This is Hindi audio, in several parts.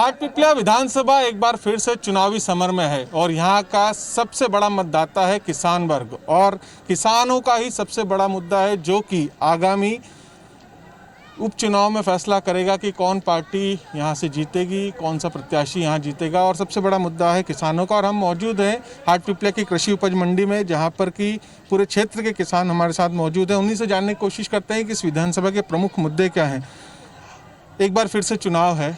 हाटपिपलिया विधानसभा एक बार फिर से चुनावी समर में है और यहाँ का सबसे बड़ा मतदाता है किसान वर्ग और किसानों का ही सबसे बड़ा मुद्दा है जो कि आगामी उपचुनाव में फैसला करेगा कि कौन पार्टी यहाँ से जीतेगी, कौन सा प्रत्याशी यहाँ जीतेगा। और सबसे बड़ा मुद्दा है किसानों का। और हम मौजूद हैं हाटपिपलिया की कृषि उपज मंडी में, जहाँ पर कि पूरे क्षेत्र के किसान हमारे साथ मौजूद हैं। उन्हीं से जानने की कोशिश करते हैं कि इस विधानसभा के प्रमुख मुद्दे क्या हैं। एक बार फिर से चुनाव है,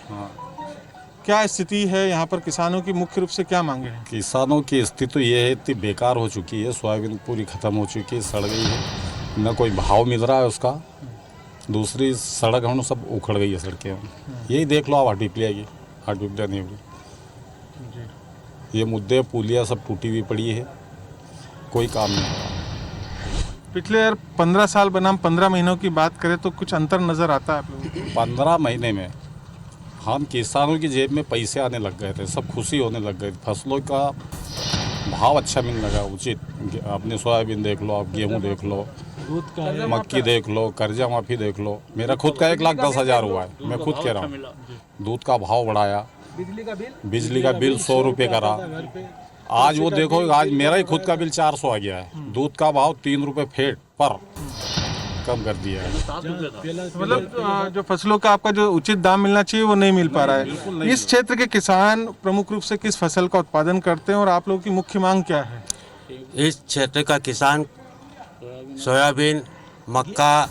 क्या स्थिति है यहाँ पर, किसानों की मुख्य रूप से क्या मांगे हैं? किसानों की स्थिति तो ये है, इतनी बेकार हो चुकी है, सोयाबीन पूरी ख़त्म हो चुकी है, सड़ गई है, न कोई भाव मिल रहा है उसका। दूसरी सड़क हम सब उखड़ गई है सड़कें। यही देख लो आप हाटपिपलिया नहीं हुई, ये मुद्दे पुलिया सब टूटी हुई पड़ी है, कोई काम नहीं हो रहा। पिछले 15 साल बनाम 15 महीनों की बात करें तो कुछ अंतर नज़र आता है आप लोगों को? 15 महीने में हम किसानों की जेब में पैसे आने लग गए थे, सब खुशी होने लग गए थे, फसलों का भाव अच्छा मिलने लगा उचित। अपने सोयाबीन देख लो, आप गेहूं देख लो, मक्की देख लो, कर्जा माफ़ी देख लो। मेरा खुद का 1,10,000 हुआ है, मैं खुद कह रहा हूँ। दूध का भाव बढ़ाया, बिजली का बिल 100 रुपये करा। आज वो देखो, आज मेरा ही खुद का बिल 400 आ गया है। दूध का भाव 3 रुपये फेट पर कम कर दिया है। मतलब जो फसलों का आपका जो उचित दाम मिलना चाहिए वो नहीं मिल पा रहा है। इस क्षेत्र के किसान प्रमुख रूप से किस फसल का उत्पादन करते हैं और आप लोगों की मुख्य मांग क्या है? इस क्षेत्र का किसान सोयाबीन, मक्का,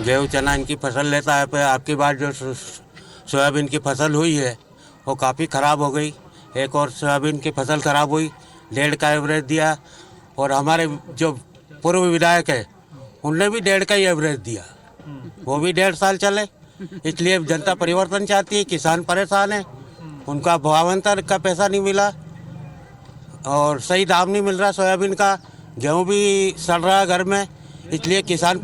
गेहूं, चना इनकी फसल लेता है। पर आपकी बार जो सोयाबीन की फसल हुई है वो काफ़ी ख़राब हो गई। एक और सोयाबीन की फसल ख़राब हुई, 1.5 का एवरेज दिया। और हमारे जो पूर्व विधायक है उनने भी 1.5 का ही एवरेज दिया, वो भी 1.5 साल चले। इसलिए जनता परिवर्तन चाहती है, किसान परेशान है, उनका भावांतर का पैसा नहीं मिला और सही दाम नहीं मिल रहा सोयाबीन का। गेहूँ भी सड़ रहा है घर में, इसलिए किसान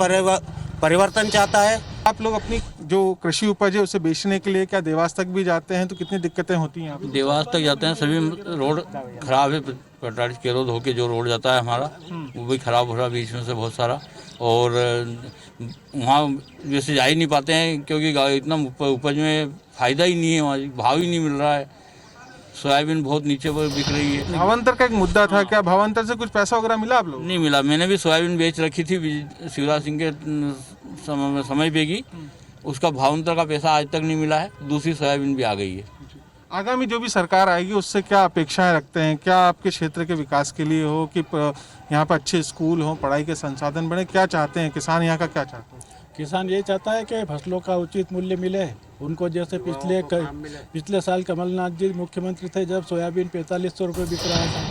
परिवर्तन चाहता है। आप लोग अपनी जो कृषि उपज है उसे बेचने के लिए क्या देवास तक भी जाते हैं तो कितनी दिक्कतें होती हैं? आप देवास तक जाते हैं, सभी रोड खराब है। 45 किलो होके जो रोड जाता है हमारा वो भी खराब हो रहा है बीच में से बहुत सारा। और वहाँ जैसे जा ही नहीं पाते हैं क्योंकि इतना उपज में फ़ायदा ही नहीं है, वहाँ भाव ही नहीं मिल रहा है। सोयाबीन बहुत नीचे पर बिक रही है। भावांतर का एक मुद्दा था, क्या भावांतर से कुछ पैसा वगैरह मिला आप लोग? नहीं मिला। मैंने भी सोयाबीन बेच रखी थी शिवराज सिंह के समय पे की, उसका भावांतर का पैसा आज तक नहीं मिला है। दूसरी सोयाबीन भी आ गई है। आगामी जो भी सरकार आएगी उससे क्या अपेक्षाएं रखते हैं? क्या आपके क्षेत्र के विकास के लिए हो कि यहाँ पर अच्छे स्कूल हो, पढ़ाई के संसाधन बढ़े, क्या चाहते हैं किसान? यहाँ का क्या चाहते हैं? किसान ये चाहता है कि फसलों का उचित मूल्य मिले उनको। जैसे पिछले साल कमलनाथ जी मुख्यमंत्री थे जब सोयाबीन 4500 रुपये बिक रहा था,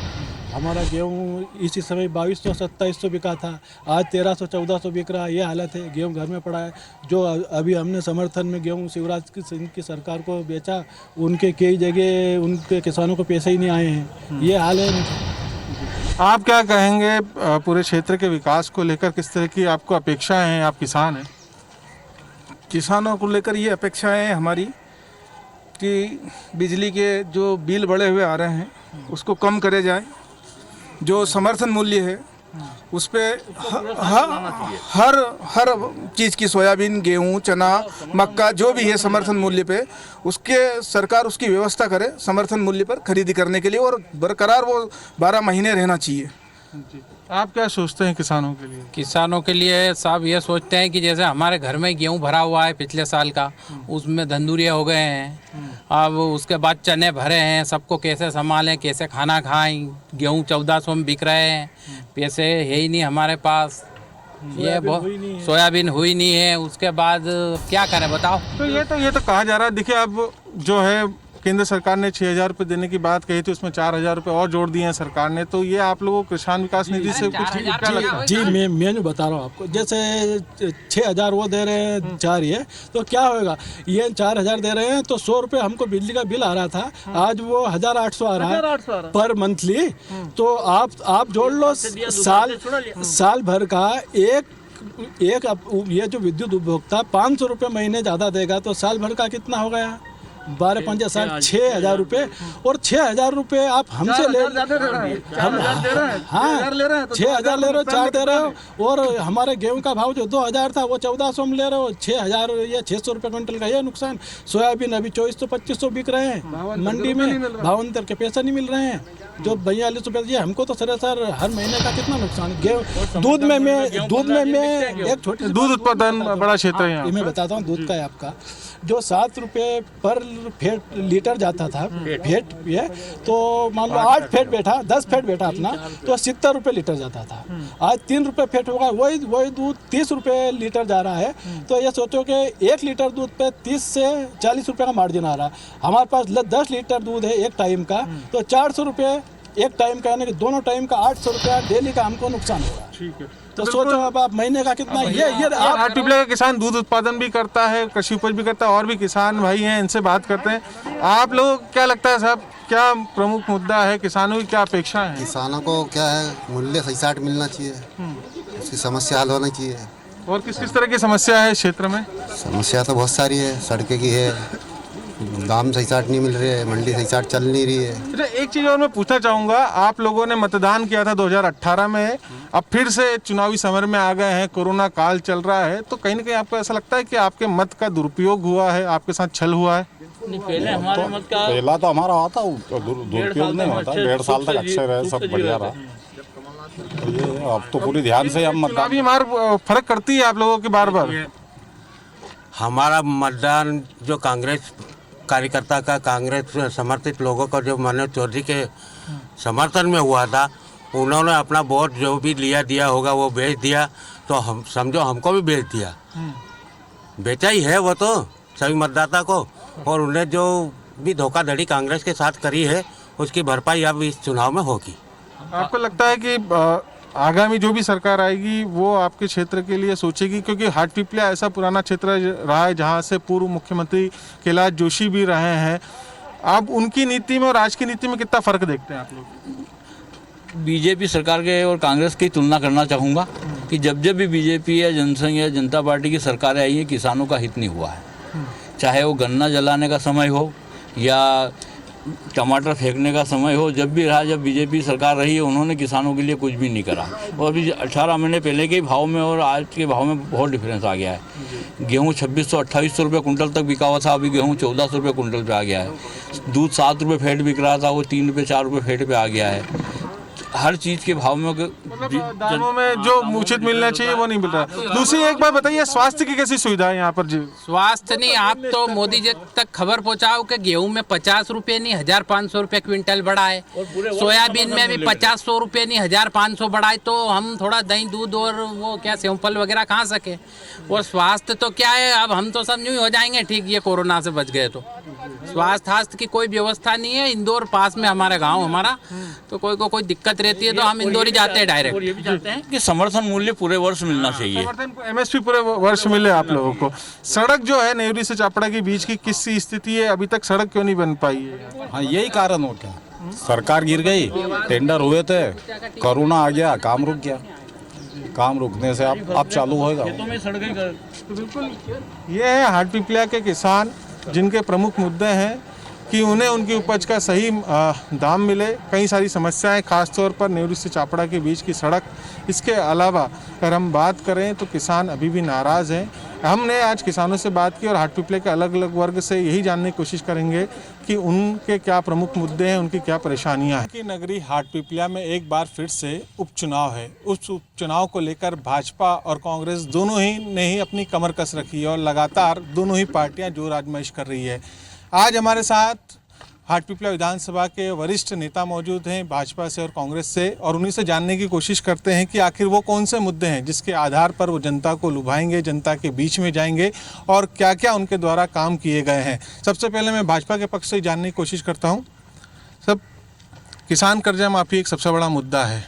हमारा गेहूँ इसी समय 2200-2700 बिका था, आज 1300-1400 बिक रहा है। ये हालत है, गेहूँ घर में पड़ा है। जो अभी हमने समर्थन में गेहूँ शिवराज सिंह की सरकार को बेचा, उनके कई जगह उनके किसानों को पैसे ही नहीं आए हैं। ये हाल है। आप क्या कहेंगे पूरे क्षेत्र के विकास को लेकर, किस तरह की आपको अपेक्षाएं हैं? आप किसान हैं। किसानों को लेकर ये अपेक्षाएं हैं हमारी कि बिजली के जो बिल बढ़े हुए आ रहे हैं उसको कम करे जाए। जो समर्थन मूल्य है उस पर हर चीज़ की, सोयाबीन, गेहूं, चना, मक्का जो भी है समर्थन मूल्य पे, उसके सरकार उसकी व्यवस्था करे समर्थन मूल्य पर खरीदी करने के लिए, और बरकरार वो 12 महीने रहना चाहिए। आप क्या सोचते हैं किसानों के लिए? किसानों के लिए साहब ये सोचते हैं कि जैसे हमारे घर में गेहूं भरा हुआ है पिछले साल का, उसमें धंधुरिया हो गए हैं। अब उसके बाद चने भरे हैं, सबको कैसे संभालें, कैसे खाना खाएं। गेहूं 1400 में बिक रहे हैं, पैसे है ही नहीं हमारे पास। ये बहुत सोयाबीन हुई नहीं है, उसके बाद क्या करें बताओ? तो ये तो कहा जा रहा है। देखिए, अब जो है केंद्र सरकार ने 6,000 रुपये देने की बात कही थी, उसमें 4,000 रुपये और जोड़ दिए हैं सरकार ने। तो ये आप लोगों को किसान विकास निधि से कुछ क्या लगता है? जी मैं जो बता रहा हूँ आपको, जैसे 6,000 वो दे रहे हैं, 4 ये, तो क्या होगा? ये 4,000 दे रहे हैं तो 100 रुपये हमको बिजली का बिल आ रहा था, आज वो 1,800 आ रहा है पर मंथली। तो आप जोड़ लो, साल भर का एक ये जो विद्युत उपभोक्ता 500 रुपये महीने ज़्यादा देगा तो साल भर का कितना हो गया? 12 5 साल 6,000 रुपये, और 6,000 रुपये आप हमसे ले हम हाँ 6,000 ले रहे हो, 4 दे रहे हो, और हमारे गेहूं का भाव जो 2,000 था वो 1,400 में ले रहे हो। 6,000 या 600 रुपये क्विंटल का ये नुकसान। सोयाबीन अभी 2400-2500 बिक रहे हैं मंडी में, भावांतर के पैसे नहीं मिल रहे हैं, जो 42 रुपये। ये हमको तो सर हर महीने का कितना नुकसान। गेहूँ दूध में मैं एक छोटी दूध उत्पादन बड़ा क्षेत्र है यहाँ। मैं बताता हूँ दूध का है आपका, जो 7 रुपये पर फेट लीटर जाता था फेट ये, तो मान लो 8 फेट बैठा 10 फेट बैठा अपना तो 70 रुपये लीटर जाता था। आज 3 रुपये फेट होगा, वही दूध 30 रुपये लीटर जा रहा है। तो ये सोचो कि 1 लीटर दूध पे 30 से 40 रुपये का मार्जिन आ रहा है। हमारे पास 10 लीटर दूध है एक टाइम का, तो 400 रुपये एक टाइम का, यानी कि दोनों टाइम का 800 रुपया डेली का हमको नुकसान हो रहा है। ठीक है, तो सोचो अब आप महीने का कितना ये हाटपिपला का किसान दूध उत्पादन भी करता है, कृषि उपज भी करता है, और भी किसान भाई हैं, इनसे बात करते हैं। आप लोग क्या लगता है साहब, क्या प्रमुख मुद्दा है, किसानों की क्या अपेक्षा है? किसानों को क्या है, मूल्य सही साट मिलना चाहिए, उसकी समस्या हल होना चाहिए। और किस किस तरह की समस्या है क्षेत्र में? समस्या तो बहुत सारी है, सड़कें की है, दाम सही साट नहीं मिल रहे है, मंडी सही साट चल नहीं रही है। अच्छा, एक चीज़ और मैं पूछना चाहूँगा, आप लोगों ने मतदान किया था 2018 में, अब फिर से चुनावी समर में आ गए हैं, कोरोना काल चल रहा है, तो कहीं ना कहीं आपको ऐसा लगता है कि आपके मत का दुरुपयोग हुआ है, आपके साथ छल हुआ है? पहले हमारे मत का पहला तो हमारा आता दुरुपयोग नहीं होता, 1.5 साल तक अच्छे रहे, सब बढ़िया रहा। ये अब तो पूरी ध्यान से हम मतदान, चुनावी मार फर्क करती है आप लोगों की बार बार? हमारा मतदान जो कांग्रेस कार्यकर्ता का, कांग्रेस समर्थित लोगों का जो मनोज चौधरी के समर्थन में हुआ था, उन्होंने अपना वोट जो भी दिया होगा वो बेच दिया, तो हम समझो हमको भी बेच दिया, बेचा ही है वो तो सभी मतदाता को। और उन्हें जो भी धोखाधड़ी कांग्रेस के साथ करी है उसकी भरपाई अब इस चुनाव में होगी। आपको लगता है कि आगामी जो भी सरकार आएगी वो आपके क्षेत्र के लिए सोचेगी? क्योंकि हाटपिपला ऐसा पुराना क्षेत्र रहा है जहाँ से पूर्व मुख्यमंत्री कैलाश जोशी भी रहे हैं। आप उनकी नीति में और आज की नीति में कितना फर्क देखते हैं आप लोग? बीजेपी सरकार के और कांग्रेस की तुलना करना चाहूँगा कि जब भी बीजेपी या जनसंघ या जनता पार्टी की सरकारें आई हैं, किसानों का हित नहीं हुआ है। चाहे वो गन्ना जलाने का समय हो या टमाटर फेंकने का समय हो, जब भी रहा, जब बीजेपी सरकार रही है, उन्होंने किसानों के लिए कुछ भी नहीं करा। और अभी 18 महीने पहले के भाव में और आज के भाव में बहुत डिफरेंस आ गया है। गेहूँ 2600-2800 रुपये कुंटल तक बिका हुआ था, अभी गेहूँ 1400 रुपये कुंटल पे आ गया है। दूध 7 रुपये फेट बिक रहा था, वो 3 रुपये 4 रुपये फेट पे आ गया है। हर चीज़ के भाव में दामों में जो उचित मिलना चाहिए वो नहीं मिल रहा। दूसरी एक बात बताइए, स्वास्थ्य की कैसी सुविधा है यहाँ पर जी? स्वास्थ्य नहीं, आप तो मोदी जी तक खबर पहुंचाओ कि गेहूं में 50 रुपये नहीं 1,500 रुपये क्विंटल बढ़ा है, सोयाबीन में भी 50-100 रुपये नहीं 1,500 बढ़ा है, तो हम थोड़ा दही दूध और वो क्या सेवफल वगैरह खा सके। और स्वास्थ्य तो क्या है, अब हम तो सब यूँ ही हो जाएंगे ठीक, ये कोरोना से बच गए तो। स्वास्थ्य की कोई व्यवस्था नहीं है। इंदौर पास में हमारा गाँव हमारा, तो कोई दिक्कत रहती है तो हम इंदौर ही जाते हैं डायरेक्ट। और ये भी चाहते हैं कि समर्थन मूल्य पूरे वर्ष मिलना चाहिए, MSP पूरे वर्ष मिले आप लोगों को। सड़क जो है नेवरी से चापड़ा के बीच की किस स्थिति है, अभी तक सड़क क्यों नहीं बन पाई है? हाँ यही कारण हो क्या, सरकार गिर गई, टेंडर हुए थे, कोरोना आ गया, काम रुक गया। काम रुकने से अब चालू होगा। तो बिल्कुल ये है हाटपिपला के किसान, जिनके प्रमुख मुद्दे हैं कि उन्हें उनकी उपज का सही दाम मिले। कई सारी समस्याएं, खासतौर पर नेवरी से चापड़ा के बीच की सड़क। इसके अलावा अगर हम बात करें तो किसान अभी भी नाराज़ हैं। हमने आज किसानों से बात की और हाटपिपला के अलग अलग वर्ग से यही जानने की कोशिश करेंगे कि उनके क्या प्रमुख मुद्दे हैं, उनकी क्या परेशानियां हैं। की नगरी हाटपिपला में एक बार फिर से उपचुनाव है। उस उपचुनाव को लेकर भाजपा और कांग्रेस दोनों ही ने ही अपनी कमर कस रखी है और लगातार दोनों ही पार्टियां जोर आजमाइश कर रही है। आज हमारे साथ हाटपिपला विधानसभा के वरिष्ठ नेता मौजूद हैं भाजपा से और कांग्रेस से, और उन्हीं से जानने की कोशिश करते हैं कि आखिर वो कौन से मुद्दे हैं जिसके आधार पर वो जनता को लुभाएंगे, जनता के बीच में जाएंगे और क्या क्या उनके द्वारा काम किए गए हैं। सबसे पहले मैं भाजपा के पक्ष से जानने की कोशिश करता हूँ। सब किसान कर्जा माफ़ी एक सबसे बड़ा मुद्दा है,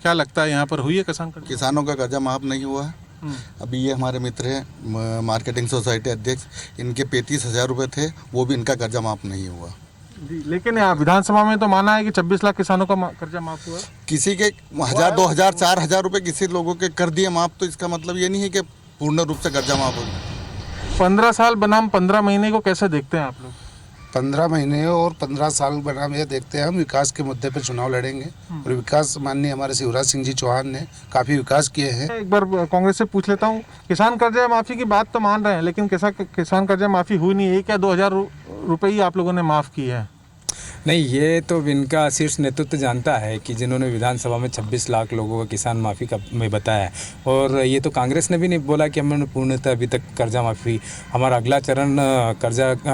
क्या लगता है यहाँ पर हुई है किसान कर्जा? किसानों का कर्जा माफ़ नहीं हुआ है। अभी ये हमारे मित्र हैं मार्केटिंग सोसाइटी अध्यक्ष, इनके 35,000 रुपये थे, वो भी इनका कर्जा माफ़ नहीं हुआ। लेकिन विधानसभा में तो माना है कि 26 लाख किसानों का कर्जा माफ़ हुआ। किसी के 1,000, 2,000, 4,000 रुपये किसी लोगों के कर दिए माफ़, तो इसका मतलब ये नहीं है कि पूर्ण रूप से कर्जा माफ़ हो। 15 साल बनाम 15 महीने को कैसे देखते हैं आप लोग? 15 महीने और 15 साल बना में देखते हैं हम विकास के मुद्दे पर चुनाव लड़ेंगे और विकास माननीय हमारे शिवराज सिंह जी चौहान ने काफ़ी विकास किए हैं। एक बार कांग्रेस से पूछ लेता हूँ, किसान कर्जा माफी की बात तो मान रहे हैं लेकिन किसान कर्जा माफी हुई नहीं, 1 या 2 हज़ार रुपये ही आप लोगों ने माफ़ किए हैं। नहीं, ये तो इनका शीर्ष नेतृत्व जानता है कि जिन्होंने विधानसभा में 26 लाख लोगों को किसान माफ़ी का में बताया है। और ये तो कांग्रेस ने भी नहीं बोला कि हमने पूर्णतः अभी तक कर्जा माफ़ी, हमारा अगला चरण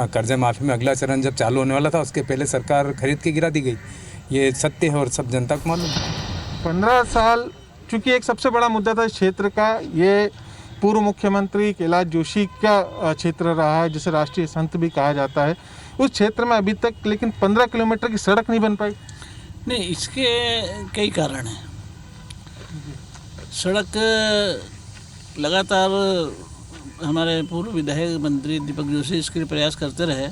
कर्जा माफ़ी में अगला चरण जब चालू होने वाला था उसके पहले सरकार खरीद के गिरा दी गई। ये सत्य है और सब जनता को मालूम है। 15 साल, चूँकि एक सबसे बड़ा मुद्दा था इस क्षेत्र का, ये पूर्व मुख्यमंत्री कैलाश जोशी का क्षेत्र रहा है जिसे राष्ट्रीय संत भी कहा जाता है। उस क्षेत्र में अभी तक लेकिन 15 किलोमीटर की सड़क नहीं बन पाई। नहीं, इसके कई कारण हैं। सड़क लगातार हमारे पूर्व विधायक मंत्री दीपक जोशी इसके लिए प्रयास करते रहे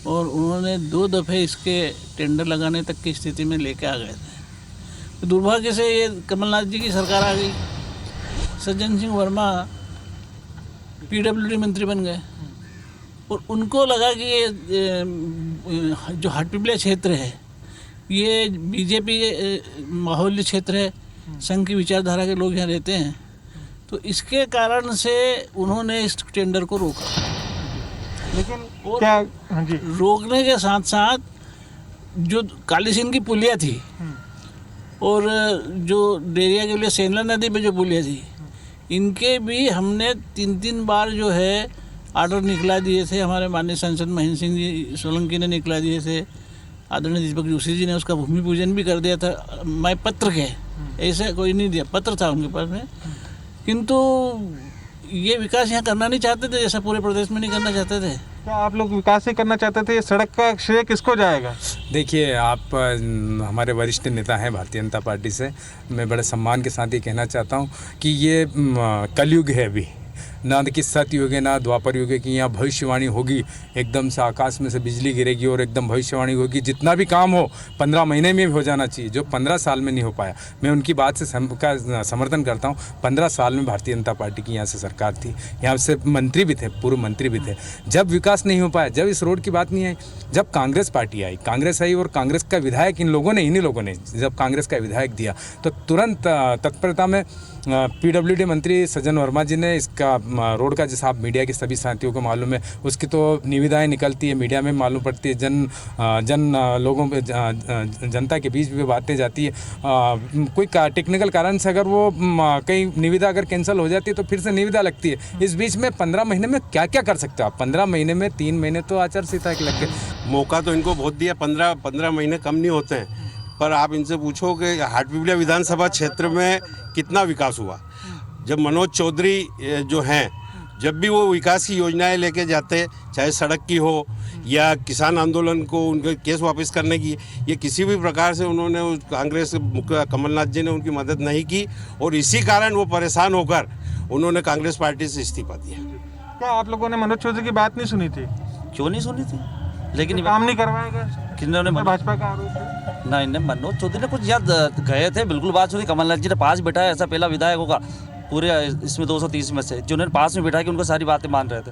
और उन्होंने 2 दफ़े इसके टेंडर लगाने तक की स्थिति में लेके आ गए थे। तो दुर्भाग्य से ये कमलनाथ जी की सरकार आ गई, सज्जन सिंह वर्मा PWD मंत्री बन गए और उनको लगा कि ये जो हाटपिपलिया क्षेत्र है ये बीजेपी माहौली क्षेत्र है, संघ की विचारधारा के लोग यहाँ रहते हैं, तो इसके कारण से उन्होंने इस टेंडर को रोका। लेकिन और क्या, हाँ जी, रोकने के साथ साथ जो कालीसिंह की पुलिया थी और जो डेरिया के लिए सेंला नदी पे जो पुलिया थी, इनके भी हमने 3 बार जो है आर्डर निकला दिए थे। हमारे माननीय सांसद महेंद्र सिंह जी सोलंकी ने निकला दिए थे, आदरणीय दीपक जोशी जी ने उसका भूमि पूजन भी कर दिया था। मैं पत्र के ऐसे कोई नहीं दिया, पत्र था उनके पास में, किंतु ये विकास यहाँ करना नहीं चाहते थे, जैसा पूरे प्रदेश में नहीं करना चाहते थे। क्या आप लोग विकास ही करना चाहते थे? सड़क का श्रेय किसको जाएगा? देखिए, आप हमारे वरिष्ठ नेता हैं भारतीय जनता पार्टी से, मैं बड़े सम्मान के साथ ये कहना चाहता हूँ कि ये कलयुग है अभी, ना कि सतयुग है ना द्वापर युग है कि यहाँ भविष्यवाणी होगी, एकदम से आकाश में से बिजली गिरेगी और एकदम भविष्यवाणी होगी। जितना भी काम हो 15 महीने में भी हो जाना चाहिए, जो 15 साल में नहीं हो पाया। मैं उनकी बात से समर्थन करता हूँ। 15 साल में भारतीय जनता पार्टी की यहाँ से सरकार थी, यहाँ से मंत्री भी थे, पूर्व मंत्री भी थे। जब विकास नहीं हो पाया, जब इस रोड की बात नहीं आई, जब कांग्रेस पार्टी आई, कांग्रेस आई और कांग्रेस का विधायक इन्हीं लोगों ने जब कांग्रेस का विधायक दिया तो तुरंत तत्परता में PWD मंत्री सज्जन वर्मा जी ने इसका रोड का, जैसा आप मीडिया के सभी साथियों को मालूम है, उसकी तो निविदाएं निकलती है, मीडिया में मालूम पड़ती है, लोगों पे जनता के बीच भी बातें जाती है। कोई टेक्निकल कारण से अगर वो कहीं निविदा अगर कैंसिल हो जाती है तो फिर से निविदा लगती है। इस बीच में 15 महीने में क्या क्या कर सकते हो आप? 15 महीने में 3 महीने तो आचार संहिता के लग गए। मौका तो इनको बहुत दिया, 15 महीने कम नहीं होते हैं। पर आप इनसे पूछो कि हाटपिपलिया विधानसभा क्षेत्र में कितना विकास हुआ। जब मनोज चौधरी जो हैं, जब भी वो विकास की योजनाएं लेके जाते, चाहे सड़क की हो या किसान आंदोलन को उनके केस वापस करने की, ये किसी भी प्रकार से उन्होंने कांग्रेस कमलनाथ जी ने उनकी मदद नहीं की और इसी कारण वो परेशान होकर उन्होंने कांग्रेस पार्टी से इस्तीफा दिया। क्या आप लोगों ने मनोज चौधरी की बात नहीं सुनी थी? क्यों नहीं सुनी थी? लेकिन काम नहीं करवाएगा, किन्होंने भाजपा का आरोप है। नहीं, मनोज चौधरी ने कुछ याद गए थे, बिल्कुल बात सुनी। कमलनाथ जी ने पास बिठाया, ऐसा पहला विधायक होगा पूरे इसमें 230 में से जिन्होंने पास में बिठा के उनको सारी बातें मान रहे थे।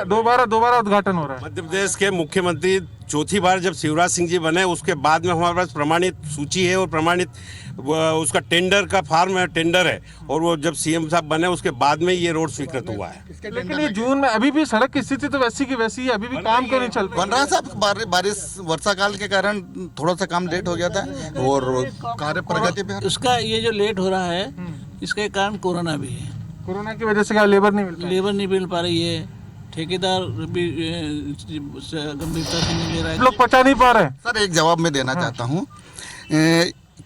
दोबारा उद्घाटन हो रहा है। मध्य प्रदेश के मुख्यमंत्री चौथी बार जब शिवराज सिंह जी बने, उसके बाद में हमारे पास प्रमाणित सूची है और प्रमाणित उसका टेंडर का फॉर्म है, टेंडर है, और वो जब CM साहब बने उसके बाद में ये रोड स्वीकृत हुआ है। लेकिन ये जून में अभी भी सड़क की स्थिति तो वैसी की वैसी है, अभी भी काम क्यों नहीं चल बन रहा साहब? बारिश वर्षा काल के कारण थोड़ा सा काम लेट हो गया था और कार्य प्रगति पे उसका ये जो लेट हो रहा है, इसके कारण कोरोना भी है। कोरोना की वजह से क्या लेबर नहीं मिल पा रही है, ठेकेदार भी गंभीरता से नहीं ले रहा है, लोग पचा नहीं पा रहे। सर, एक जवाब मैं देना चाहता हूँ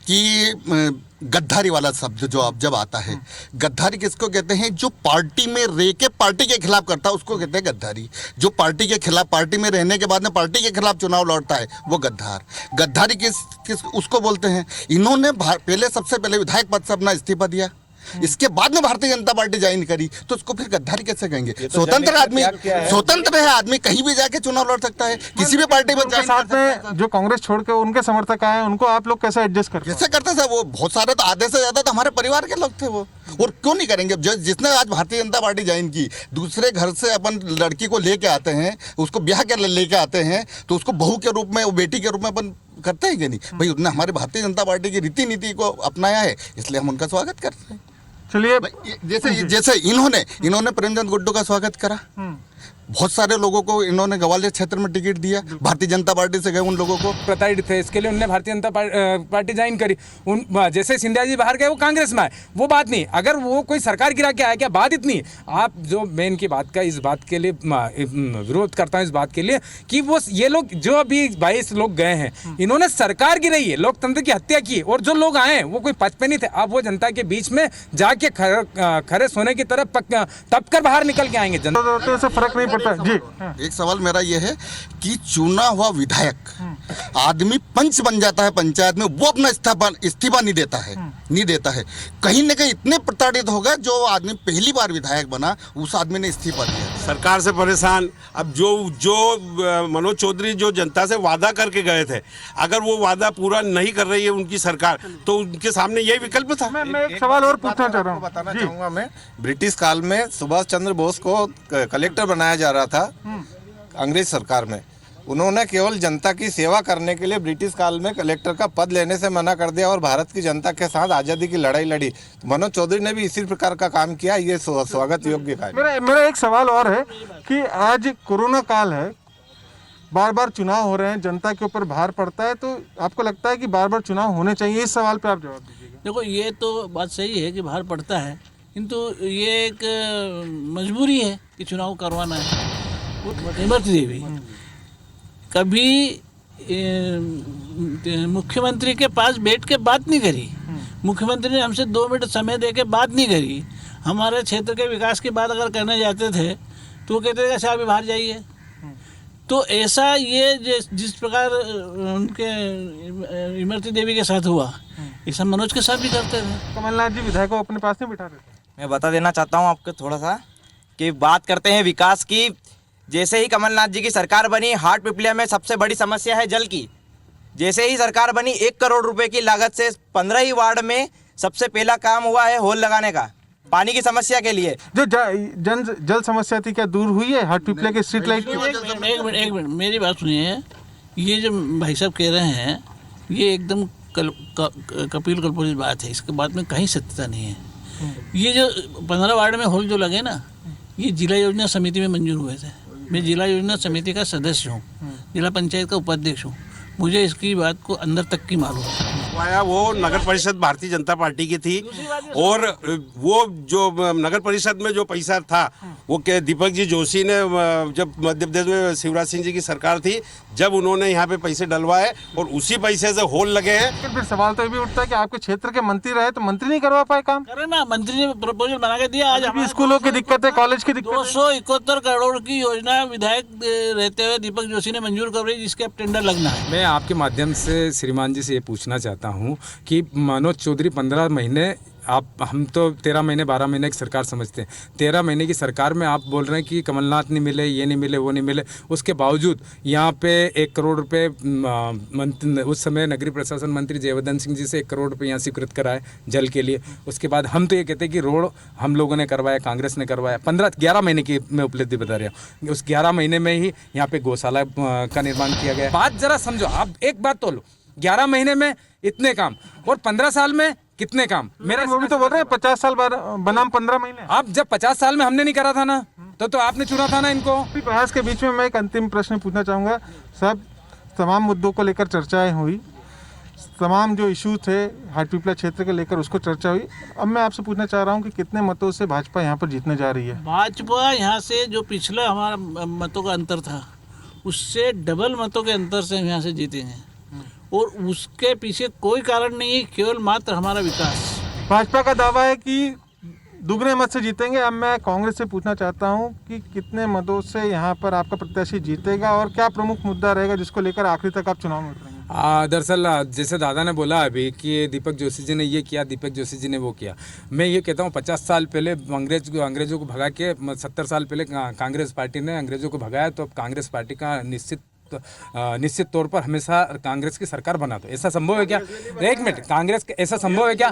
कि गद्दारी वाला शब्द जो अब जब आता है, गद्दारी किसको कहते हैं? जो पार्टी में रह के पार्टी के खिलाफ करता है उसको कहते हैं गद्दारी। जो पार्टी के खिलाफ, पार्टी में रहने के बाद में पार्टी के खिलाफ चुनाव लड़ता है वो गद्दार। गद्दारी किस उसको बोलते हैं? इन्होंने सबसे पहले विधायक पद से अपना इस्तीफा दिया, इसके बाद में भारतीय जनता पार्टी ज्वाइन करी, तो उसको फिर गद्दारी कैसे कहेंगे? स्वतंत्र आदमी, स्वतंत्र है आदमी, कहीं भी जाके चुनाव लड़ सकता है, किसी भी पार्टी में उनके साथ में जो कांग्रेस छोड़ के उनके समर्थक आए उनको आप लोग कैसे एडजस्ट करते हैं? कैसे करते थे? वो बहुत सारे तो आधे से ज्यादा तो हमारे परिवार के लोग थे वो, और क्यों नहीं करेंगे? जिसने आज भारतीय जनता पार्टी ज्वाइन की, दूसरे घर से अपन लड़की को लेके आते हैं, उसको ब्याह के लेके आते हैं, तो उसको बहू के रूप में, बेटी के रूप में अपन करते हैं कि नहीं? भाई उन्होंने हमारे भारतीय जनता पार्टी की रीति नीति को अपनाया है, इसलिए हम उनका स्वागत करते हैं। चलिए, जैसे इन्होंने प्रेमचंद गुड्डू का स्वागत करा, बहुत सारे लोगों को इन्होंने ग्वालियर क्षेत्र में टिकट दिया, भारतीय जनता पार्टी से गए उन लोगों को प्रताड़ित थे, इसके लिए उन्होंने भारतीय जनता पार्टी ज्वाइन करी। उन जैसे सिंधिया जी बाहर गए वो कांग्रेस में आए, वो बात नहीं। अगर वो कोई सरकार गिरा के आया, क्या बात इतनी? आप जो मैं इनकी बात का इस बात के लिए विरोध करता हूँ, इस बात के लिए कि वो ये लोग जो अभी 22 लोग गए हैं, इन्होंने सरकार गिराई है, लोकतंत्र की हत्या की, और जो लोग आए वो कोई पच पे नहीं थे। अब वो जनता के बीच में जाके खरे सोने की तरफ तप कर बाहर निकल के आएंगे। जनता से फर्क नहीं पड़ता जी। एक सवाल मेरा यह है कि चुना हुआ विधायक आदमी पंच बन जाता है पंचायत में, वो अपना इस्तीफा नहीं देता है। कहीं ना कहीं इतने प्रताड़ित होगा, जो आदमी पहली बार विधायक बना उस आदमी ने इस्तीफा दिया। सरकार से परेशान। अब जो मनोज चौधरी जो जनता से वादा करके गए थे, अगर वो वादा पूरा नहीं कर रही है उनकी सरकार, तो उनके सामने यही विकल्प था। मैं एक सवाल और पूछना चाह रहा हूँ, बताना चाहूँगा मैं। ब्रिटिश काल में सुभाष चंद्र बोस को कलेक्टर बनाया जा रहा था अंग्रेज सरकार में, उन्होंने केवल जनता की सेवा करने के लिए ब्रिटिश काल में कलेक्टर का पद लेने से मना कर दिया और भारत की जनता के साथ आज़ादी की लड़ाई लड़ी। मनोज चौधरी ने भी इसी प्रकार का काम किया, ये स्वागत योग्य कार्य। मेरा एक सवाल और है कि आज कोरोना काल है, बार बार चुनाव हो रहे हैं, जनता के ऊपर भार पड़ता है, तो आपको लगता है कि बार बार चुनाव होने चाहिए? इस सवाल पे आप जवाब दीजिएगा। देखो, ये तो बात सही है कि भार पड़ता है, किंतु ये एक मजबूरी है कि चुनाव करवाना है। इमरती देवी कभी मुख्यमंत्री के पास बैठ के बात नहीं करी, मुख्यमंत्री ने हमसे 2 मिनट समय दे के बात नहीं करी। हमारे क्षेत्र के विकास की बात अगर करने जाते थे तो वो कहते थे कि आप बाहर जाइए। तो ऐसा ये जिस प्रकार उनके इमरती देवी के साथ हुआ, ऐसा मनोज के साथ भी करते थे। कमलनाथ जी विधायक को अपने पास नहीं बिठा देते? मैं बता देना चाहता हूँ आपको थोड़ा सा कि बात करते हैं विकास की। जैसे ही कमलनाथ जी की सरकार बनी, हाट पिपलिया में सबसे बड़ी समस्या है जल की। जैसे ही सरकार बनी, 1 करोड़ रुपए की लागत से 15 ही वार्ड में सबसे पहला काम हुआ है होल लगाने का, पानी की समस्या के लिए। जो जल समस्या थी, क्या दूर हुई है हाट पिपलिया के स्ट्रीट लाइट? एक मिनट मेरी बात सुनिए। ये जो भाई साहब कह रहे हैं, ये एकदम कपिल कल्पोजित बात है, इसके बात में कहीं सत्यता नहीं है। ये जो 15 वार्ड में होल जो लगे ना, ये जिला योजना समिति में मंजूर हुए थे। मैं जिला योजना समिति का सदस्य हूँ, जिला पंचायत का उपाध्यक्ष हूँ, मुझे इसकी बात को अंदर तक की मालूम है। वो नगर परिषद भारतीय जनता पार्टी की थी, और वो जो नगर परिषद में जो पैसा था वो दीपक जी जोशी ने, जब मध्य प्रदेश में शिवराज सिंह जी की सरकार थी, जब उन्होंने यहाँ पे पैसे डलवाए और उसी पैसे से होल लगे हैं। फिर सवाल तो ये भी उठता है कि आपके क्षेत्र के मंत्री रहे तो मंत्री नहीं करवा पाए काम? करे ना, मंत्री ने प्रपोजल बना के दिया। आज भी स्कूलों की दिक्कत है, कॉलेज की दिक्कत है। 271 करोड़ की योजना विधायक रहते हुए दीपक जोशी ने मंजूर कर रही, जिसके अब टेंडर लगना है। मैं आपके माध्यम से श्रीमान जी से ये पूछना चाहता हूँ कि मनोज चौधरी 15 महीने, हम तो 13 महीने 12 महीने की सरकार समझते हैं, 13 महीने की सरकार में आप बोल रहे हैं कि कमलनाथ नहीं मिले, ये नहीं मिले, वो नहीं मिले। उसके बावजूद यहाँ पे 1 करोड़ रुपए उस समय नगरीय प्रशासन मंत्री जयवर्धन सिंह जी से 1 करोड़ रुपए यहाँ स्वीकृत कराए जल के लिए। उसके बाद हम तो ये कहते हैं कि रोड हम लोगों ने करवाया, कांग्रेस ने करवाया। 11 महीने की मैं उपलब्धि बता रहा हूँ। उस 11 महीने में ही यहाँ पे गौशाला का निर्माण किया गया। बात जरा समझो, आप एक बात तो लो, 11 महीने में इतने काम और 15 साल में कितने काम? मेरा वो भी तो बोल रहे हैं 50 साल बनाम 15 महीने। आप जब 50 साल में हमने नहीं करा था ना, तो आपने चुना था ना इनको। बहस के बीच में मैं एक अंतिम प्रश्न पूछना चाहूँगा। सब तमाम मुद्दों को लेकर चर्चाएं हुई, तमाम जो इशू थे हाट पिपलिया क्षेत्र के लेकर उसको चर्चा हुई। अब मैं आपसे पूछना चाह रहा हूँ कि कितने मतों से भाजपा यहाँ पर जीतने जा रही है? भाजपा यहाँ से जो पिछला हमारा मतों का अंतर था, उससे डबल मतों के अंतर से हम यहाँ से जीतेंगे, और उसके पीछे कोई कारण नहीं है, केवल मात्र हमारा विकास। भाजपा का दावा है कि दुगने मत से जीतेंगे। अब मैं कांग्रेस से पूछना चाहता हूं कि कितने मतों से यहां पर आपका प्रत्याशी जीतेगा और क्या प्रमुख मुद्दा रहेगा जिसको लेकर आखिरी तक आप चुनाव में उतरेंगे? दरअसल जैसे दादा ने बोला अभी कि दीपक जोशी जी ने ये किया, दीपक जोशी जी ने वो किया। मैं ये कहता हूँ 50 साल पहले अंग्रेज़ों को भगा के 70 साल पहले कांग्रेस पार्टी ने अंग्रेज़ों को भगाया, तो अब कांग्रेस पार्टी का निश्चित तौर पर हमेशा कांग्रेस की सरकार बना दो। ऐसा संभव है क्या? एक मिनट, कांग्रेस ऐसा संभव है क्या?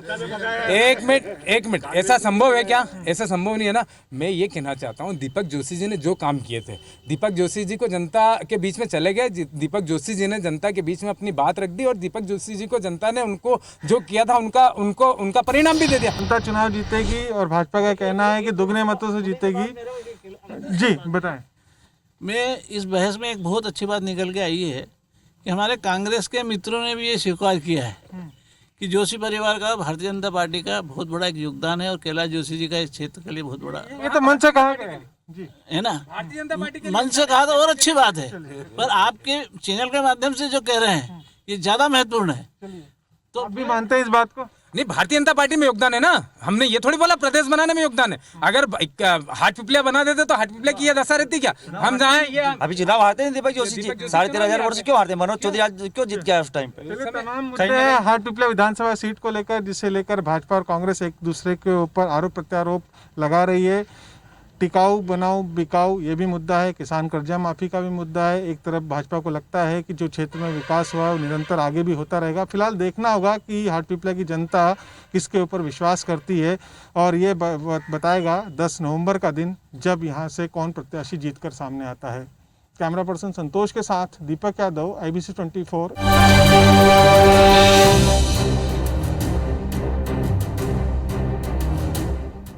एक मिनट, ऐसा संभव है क्या? ऐसा संभव नहीं है ना। मैं ये कहना चाहता हूँ दीपक जोशी जी ने जो काम किए थे, दीपक जोशी जी को जनता के बीच में चले गए, दीपक जोशी जी ने जनता के बीच में अपनी बात रख दी और दीपक जोशी जी को जनता ने उनको जो किया था उनका परिणाम भी दे दिया। जनता चुनाव जीतेगी और भाजपा का कहना है कि दुगने मतों से जीतेगी। जी बताएं। मैं इस बहस में एक बहुत अच्छी बात निकल के आई है कि हमारे कांग्रेस के मित्रों ने भी ये स्वीकार किया है कि जोशी परिवार का भारतीय जनता पार्टी का बहुत बड़ा एक योगदान है और कैलाश जोशी जी का इस क्षेत्र के लिए बहुत बड़ा, ये तो मन से कहा गया है जी, है ना। मन से कहा तो और अच्छी बात है, पर आपके चैनल के माध्यम से जो कह रहे हैं ये ज्यादा महत्वपूर्ण है। तो आप भी मानते हैं इस बात को? नहीं, भारतीय जनता पार्टी में योगदान है ना। हमने ये थोड़ी बोला प्रदेश बनाने में योगदान है। अगर हाट पिपलिया बना देते तो हाट पिपलिया की दशा रहती क्या? हम जहाँ ये अभी चुनाव हारते हैं दीपक जोशी जी, 13,500 वोट से क्यों हारते हैं? मनोज चौधरी आज क्यों जीत गया उस टाइम पे? तमाम मुद्दे हैं हाट पिपलिया विधानसभा सीट को लेकर, जिसे लेकर भाजपा और कांग्रेस एक दूसरे के ऊपर आरोप प्रत्यारोप लगा रही है। टिकाऊ बनाओ बिकाऊ ये भी मुद्दा है, किसान कर्जा माफी का भी मुद्दा है। एक तरफ भाजपा को लगता है कि जो क्षेत्र में विकास हुआ है वो निरंतर आगे भी होता रहेगा। फिलहाल देखना होगा कि हाट पिपलिया की जनता किसके ऊपर विश्वास करती है और ये बताएगा 10 नवंबर का दिन, जब यहाँ से कौन प्रत्याशी जीतकर सामने आता है। कैमरा पर्सन संतोष के साथ दीपक यादव, IBC 24।